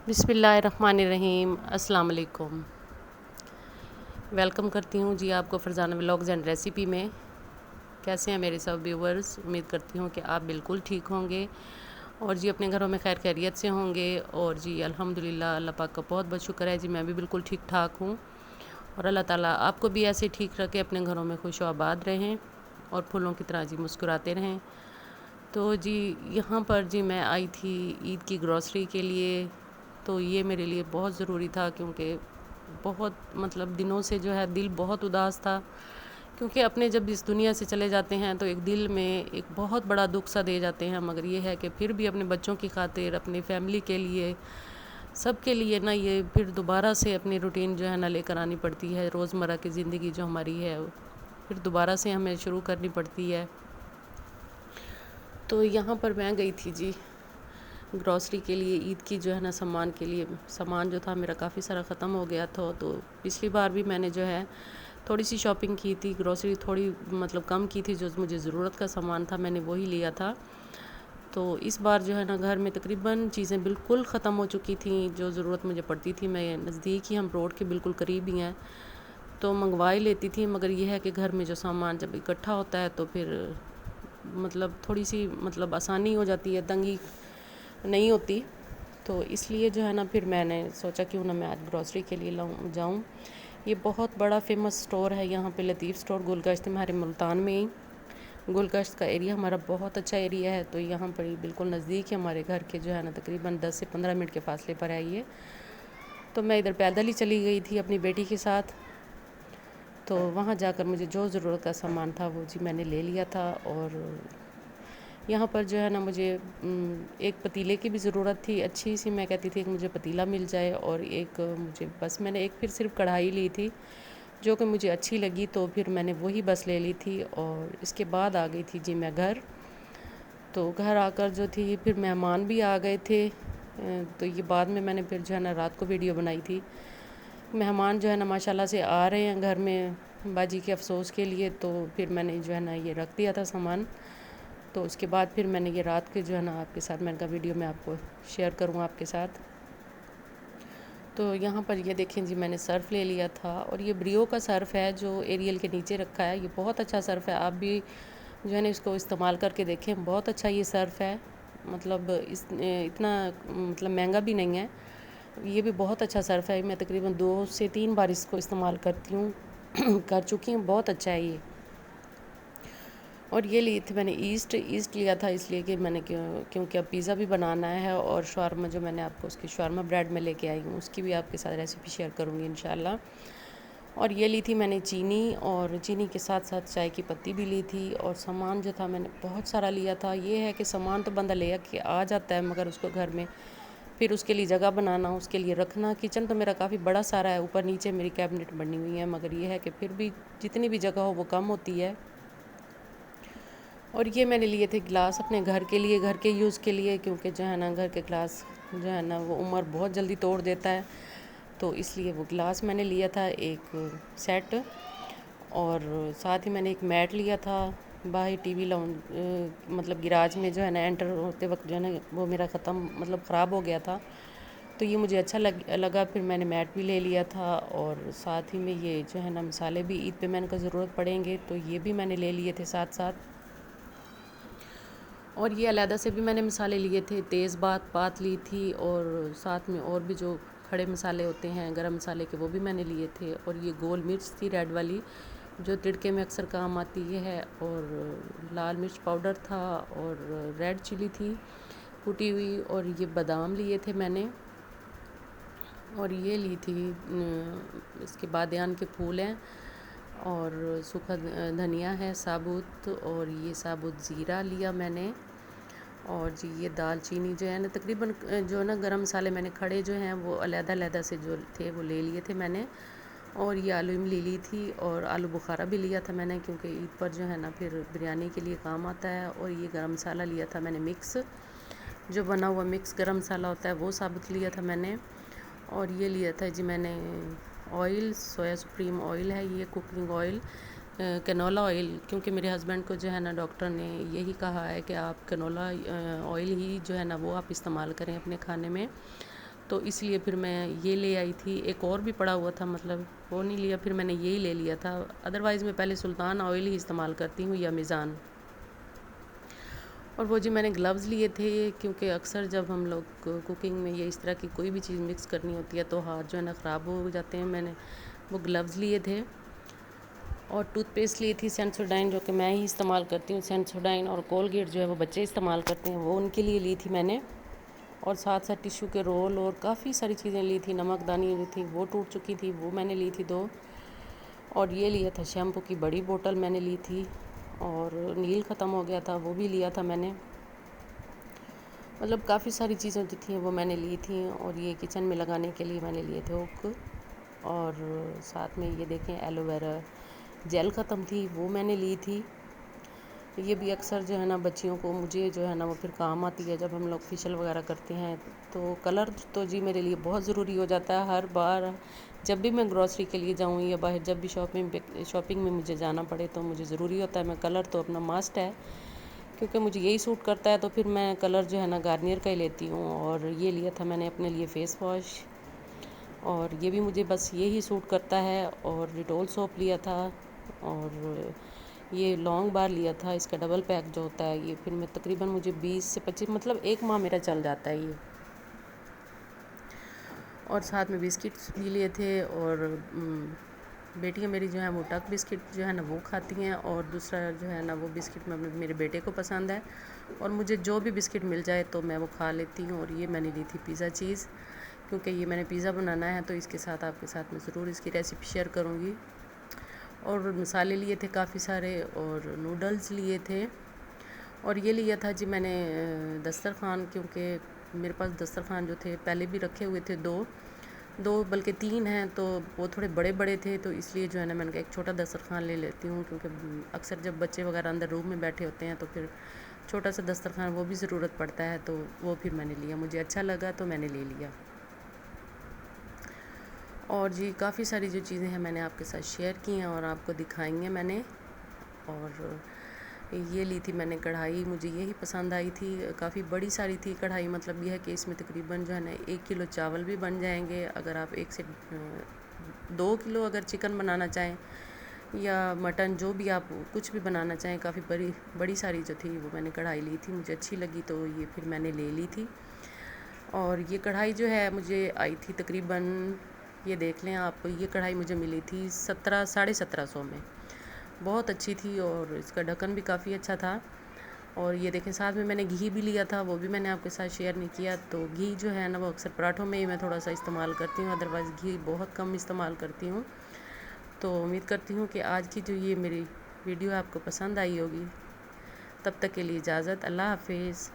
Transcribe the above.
بسم اللہ الرحمن الرحیم۔ السلام علیکم۔ ویلکم کرتی ہوں جی آپ کو فرزانہ ولاگز اینڈ ریسیپی میں۔ کیسے ہیں میرے سب ویورز؟ امید کرتی ہوں کہ آپ بالکل ٹھیک ہوں گے اور جی اپنے گھروں میں خیر خیریت سے ہوں گے، اور جی الحمدللہ اللہ پاک کا بہت بہت شکر ہے جی میں بھی بالکل ٹھیک ٹھاک ہوں، اور اللہ تعالیٰ آپ کو بھی ایسے ٹھیک رکھے، اپنے گھروں میں خوش و آباد رہیں اور پھولوں کی طرح جی مسکراتے رہیں۔ تو جی یہاں پر جی میں آئی تھی عید کی گروسری کے لیے، تو یہ میرے لیے بہت ضروری تھا کیونکہ بہت دنوں سے جو ہے دل بہت اداس تھا، کیونکہ اپنے جب اس دنیا سے چلے جاتے ہیں تو ایک دل میں ایک بہت بڑا دکھ سا دے جاتے ہیں، مگر یہ ہے کہ پھر بھی اپنے بچوں کی خاطر، اپنی فیملی کے لیے، سب کے لیے نا یہ پھر دوبارہ سے اپنی روٹین جو ہے نا لے کر آنی پڑتی ہے، روزمرہ کی زندگی جو ہماری ہے پھر دوبارہ سے ہمیں شروع کرنی پڑتی ہے۔ تو یہاں پر میں گئی تھی جی گروسری کے لیے، عید کی جو ہے نا سامان کے لیے۔ سامان جو تھا میرا کافی سارا ختم ہو گیا تھا، تو پچھلی بار بھی میں نے جو ہے تھوڑی سی شاپنگ کی تھی، گروسری تھوڑی کم کی تھی، جو مجھے ضرورت کا سامان تھا میں نے وہی لیا تھا۔ تو اس بار جو ہے نا گھر میں تقریباً چیزیں بالکل ختم ہو چکی تھیں جو ضرورت مجھے پڑتی تھی۔ میں نزدیک ہی، ہم روڈ کے بالکل قریب ہی ہیں، تو منگوا ہی لیتی تھی، مگر یہ ہے کہ گھر میں جو سامان جب اکٹھا ہوتا ہے تو پھر تھوڑی سی آسانی ہو جاتی ہے، تنگی نہیں ہوتی۔ تو اس لیے جو ہے نا پھر میں نے سوچا کیوں نہ میں آج گروسری کے لیے جاؤں۔ یہ بہت بڑا فیمس سٹور ہے یہاں پہ، لطیف سٹور، گلگشت، ہمارے ملتان میں ہی۔ گلگشت کا ایریا ہمارا بہت اچھا ایریا ہے، تو یہاں پر بالکل نزدیک ہے ہمارے گھر کے، جو ہے نا تقریباً 10 سے 15 منٹ کے فاصلے پر ہے یہ۔ تو میں ادھر پیدل ہی چلی گئی تھی اپنی بیٹی کے ساتھ، تو وہاں جا کر مجھے جو ضرورت کا سامان تھا وہ جی میں نے لے لیا تھا۔ اور یہاں پر جو ہے نا مجھے ایک پتیلے کی بھی ضرورت تھی، اچھی سی، میں کہتی تھی کہ مجھے پتیلا مل جائے، اور ایک مجھے بس میں نے ایک پھر صرف کڑھائی لی تھی جو کہ مجھے اچھی لگی، تو پھر میں نے وہی بس لے لی تھی۔ اور اس کے بعد آ گئی تھی جی میں گھر۔ تو گھر آ کر جو تھی پھر مہمان بھی آ گئے تھے، تو یہ بعد میں نے پھر جو ہے نا رات کو ویڈیو بنائی تھی۔ مہمان جو ہے نا ماشاءاللہ سے آ رہے ہیں گھر میں باجی کے افسوس کے لیے، تو پھر میں نے جو ہے نا یہ رکھ دیا تھا سامان۔ تو اس کے بعد پھر میں نے یہ رات کے جو ہے نا آپ کے ساتھ میں نے کہا ویڈیو میں آپ کو شیئر کروں آپ کے ساتھ۔ تو یہاں پر یہ دیکھیں جی میں نے سرف لے لیا تھا، اور یہ بریو کا سرف ہے جو ایریل کے نیچے رکھا ہے، یہ بہت اچھا سرف ہے، آپ بھی جو ہے نا اس کو استعمال کر کے دیکھیں، بہت اچھا یہ سرف ہے، اتنا مہنگا بھی نہیں ہے، یہ بھی بہت اچھا سرف ہے۔ میں تقریباً 2 سے 3 بار اس کو استعمال کرتی ہوں، کر چکی ہوں، بہت اچھا ہے یہ۔ اور یہ لی تھی میں نے ایسٹ لیا تھا، اس لیے کہ میں نے کیونکہ اب پیزا بھی بنانا ہے، اور شاورما جو میں نے آپ کو اس کی شاورما بریڈ میں لے کے آئی ہوں، اس کی بھی آپ کے ساتھ ریسیپی شیئر کروں گی انشاءاللہ۔ اور یہ لی تھی میں نے چینی، اور چینی کے ساتھ ساتھ چائے کی پتی بھی لی تھی، اور سامان جو تھا میں نے بہت سارا لیا تھا۔ یہ ہے کہ سامان تو بندہ لے کے آ جاتا ہے، مگر اس کو گھر میں پھر اس کے لیے جگہ بنانا، اس کے لیے رکھنا۔ کچن تو میرا کافی بڑا سارا ہے، اوپر نیچے میری کیبنٹ بنی ہوئی ہے، مگر یہ ہے کہ پھر بھی جتنی بھی جگہ ہو وہ کم ہوتی ہے۔ اور یہ میں نے لیے تھے گلاس اپنے گھر کے لیے، گھر کے یوز کے لیے، کیونکہ جو ہے نا گھر کے گلاس جو ہے نا وہ عمر بہت جلدی توڑ دیتا ہے، تو اس لیے وہ گلاس میں نے لیا تھا ایک سیٹ۔ اور ساتھ ہی میں نے ایک میٹ لیا تھا، باہر ٹی وی گراج میں جو ہے نا انٹر ہوتے وقت جو ہے نا وہ میرا خراب ہو گیا تھا، تو یہ مجھے اچھا لگا، پھر میں نے میٹ بھی لے لیا تھا۔ اور ساتھ ہی میں یہ جو ہے نا مسالے بھی عید پہ میں نے کہا ضرورت پڑیں گے، تو یہ بھی میں نے لے لیے تھے ساتھ ساتھ۔ اور یہ علیحدہ سے بھی میں نے مسالے لیے تھے، تیز پات لی تھی، اور ساتھ میں اور بھی جو کھڑے مسالے ہوتے ہیں گرم مسالے کے وہ بھی میں نے لیے تھے۔ اور یہ گول مرچ تھی ریڈ والی جو تڑکے میں اکثر کام آتی ہے، اور لال مرچ پاؤڈر تھا، اور ریڈ چلی تھی کوٹی ہوئی، اور یہ بادام لیے تھے میں نے، اور یہ لی تھی اس کے بادیان کے پھول ہیں، اور سوکھا دھنیا ہے ثابت، اور یہ ثابت زیرہ لیا میں نے، اور جی یہ دال چینی جو ہے نا تقریباً جو نا گرم مسالے میں نے کھڑے جو ہیں وہ علیحدہ سے جو تھے وہ لے لیے تھے میں نے۔ اور یہ آلو املی لی تھی، اور آلو بخارا بھی لیا تھا میں نے، کیونکہ عید پر جو ہے نا پھر بریانی کے لیے کام آتا ہے۔ اور یہ گرم مسالہ لیا تھا میں نے مکس، جو بنا ہوا مکس گرم مسالہ ہوتا ہے وہ ثابت لیا تھا میں نے۔ اور یہ لیا تھا جی میں نے آئل، سویا سپریم آئل ہے یہ، کوکنگ آئل، کنولا آئل، کیونکہ میرے ہسبینڈ کو جو ہے نا ڈاکٹر نے یہی کہا ہے کہ آپ کنولا آئل ہی جو ہے نا وہ آپ استعمال کریں اپنے کھانے میں، تو اس لیے پھر میں یہ لے آئی تھی. ایک اور بھی پڑا ہوا تھا، مطلب وہ نہیں لیا، پھر میں نے یہی لے لیا تھا. ادروائز میں پہلے سلطان آئل ہی استعمال کرتی ہوں یا میزان. اور وہ جی میں نے گلوز لیے تھے، کیونکہ اکثر جب ہم لوگ کوکنگ میں یا اس طرح کی کوئی بھی چیز مکس کرنی ہوتی ہے تو ہاتھ جو ہے نا خراب ہو جاتے ہیں. میں نے وہ گلوز لیے تھے. اور ٹوتھ پیسٹ لی تھی سینسوڈائن، جو کہ میں ہی استعمال کرتی ہوں. سینسوڈائن اور کولگیٹ جو ہے وہ بچے استعمال کرتے ہیں، وہ ان کے لیے لی تھی میں نے. اور ساتھ ساتھ ٹیشو کے رول اور کافی ساری چیزیں لی تھی. نمک دانی جو تھی وہ ٹوٹ چکی تھی، وہ میں نے لی تھی 2. اور یہ لیا تھا شیمپو کی بڑی بوٹل میں نے لی تھی. اور نیل ختم ہو گیا تھا، وہ بھی لیا تھا میں نے. مطلب کافی ساری چیزیں جو تھیں وہ میں نے لی تھیں. اور یہ کچن میں لگانے کے لیے میں نے لیے تھے ہوک. اور ساتھ میں یہ دیکھیں ایلو ویرا جیل ختم تھی، وہ میں نے لی تھی. یہ بھی اکثر جو ہے نا بچیوں کو، مجھے جو ہے نا وہ پھر کام آتی ہے جب ہم لوگ فیشل وغیرہ کرتے ہیں. تو کلر تو جی میرے لیے بہت ضروری ہو جاتا ہے. ہر بار جب بھی میں گروسری کے لیے جاؤں یا باہر جب بھی شاپنگ میں مجھے جانا پڑے تو مجھے ضروری ہوتا ہے. میں کلر تو اپنا ماسٹ ہے، کیونکہ مجھے یہی سوٹ کرتا ہے. تو پھر میں کلر جو ہے نا گارنیئر کا ہی لیتی ہوں. اور یہ لیا تھا میں نے اپنے لیے فیس واش، اور یہ بھی مجھے بس یہی سوٹ کرتا ہے. اور ڈیٹول سوپ لیا تھا. اور یہ لانگ بار لیا تھا، اس کا ڈبل پیک جو ہوتا ہے. یہ پھر میں تقریباً مجھے 20 سے 25 مطلب 1 ماہ میرا چل جاتا ہے یہ. اور ساتھ میں بسکٹس بھی لیے تھے. اور بیٹیاں میری جو ہیں وہ ٹک بسکٹ جو ہے نا وہ کھاتی ہیں. اور دوسرا جو ہے نا وہ بسکٹ میں میرے بیٹے کو پسند ہے. اور مجھے جو بھی بسکٹ مل جائے تو میں وہ کھا لیتی ہوں. اور یہ میں نے لی تھی پیزا چیز، کیونکہ یہ میں نے پیزا بنانا ہے تو اس کے ساتھ آپ کے ساتھ میں ضرور اس کی ریسیپی شیئر کروں گی. اور مسالے لیے تھے کافی سارے. اور نوڈلز لیے تھے. اور یہ لیا تھا جی میں نے دسترخوان، کیونکہ میرے پاس دسترخوان جو تھے پہلے بھی رکھے ہوئے تھے 2 بلکہ 3 ہیں، تو وہ تھوڑے بڑے بڑے تھے. تو اس لیے جو ہے نا میں نے کہا ایک چھوٹا دسترخوان لے لیتی ہوں، کیونکہ اکثر جب بچے وغیرہ اندر روم میں بیٹھے ہوتے ہیں تو پھر چھوٹا سا دسترخوان وہ بھی ضرورت پڑتا ہے. تو وہ پھر میں نے لیا، مجھے اچھا لگا تو میں نے لے لیا. اور جی کافی ساری جو چیزیں ہیں میں نے آپ کے ساتھ شیئر کی ہیں اور آپ کو دکھائیں گے میں نے. اور یہ لی تھی میں نے کڑھائی، مجھے یہی پسند آئی تھی. کافی بڑی ساری تھی کڑھائی، مطلب یہ ہے کہ اس میں تقریباً جو ہے نا 1 کلو چاول بھی بن جائیں گے. اگر آپ 1 سے 2 کلو اگر چکن بنانا چاہیں یا مٹن، جو بھی آپ کچھ بھی بنانا چاہیں. کافی بڑی ساری جو تھی وہ میں نے کڑھائی لی تھی، مجھے اچھی لگی تو یہ پھر میں نے لے لی تھی. اور یہ کڑھائی جو ہے مجھے آئی تھی تقریباً، یہ دیکھ لیں آپ، یہ کڑھائی مجھے ملی تھی 1700 میں. بہت اچھی تھی. اور اس کا ڈھکن بھی کافی اچھا تھا. اور یہ دیکھیں ساتھ میں نے گھی بھی لیا تھا، وہ بھی میں نے آپ کے ساتھ شیئر نہیں کیا. تو گھی جو ہے نا وہ اکثر پراٹھوں میں ہی میں تھوڑا سا استعمال کرتی ہوں، ادروائز گھی بہت کم استعمال کرتی ہوں. تو امید کرتی ہوں کہ آج کی جو یہ میری ویڈیو آپ کو پسند آئی ہوگی. تب تک کے لیے اجازت، اللہ حافظ.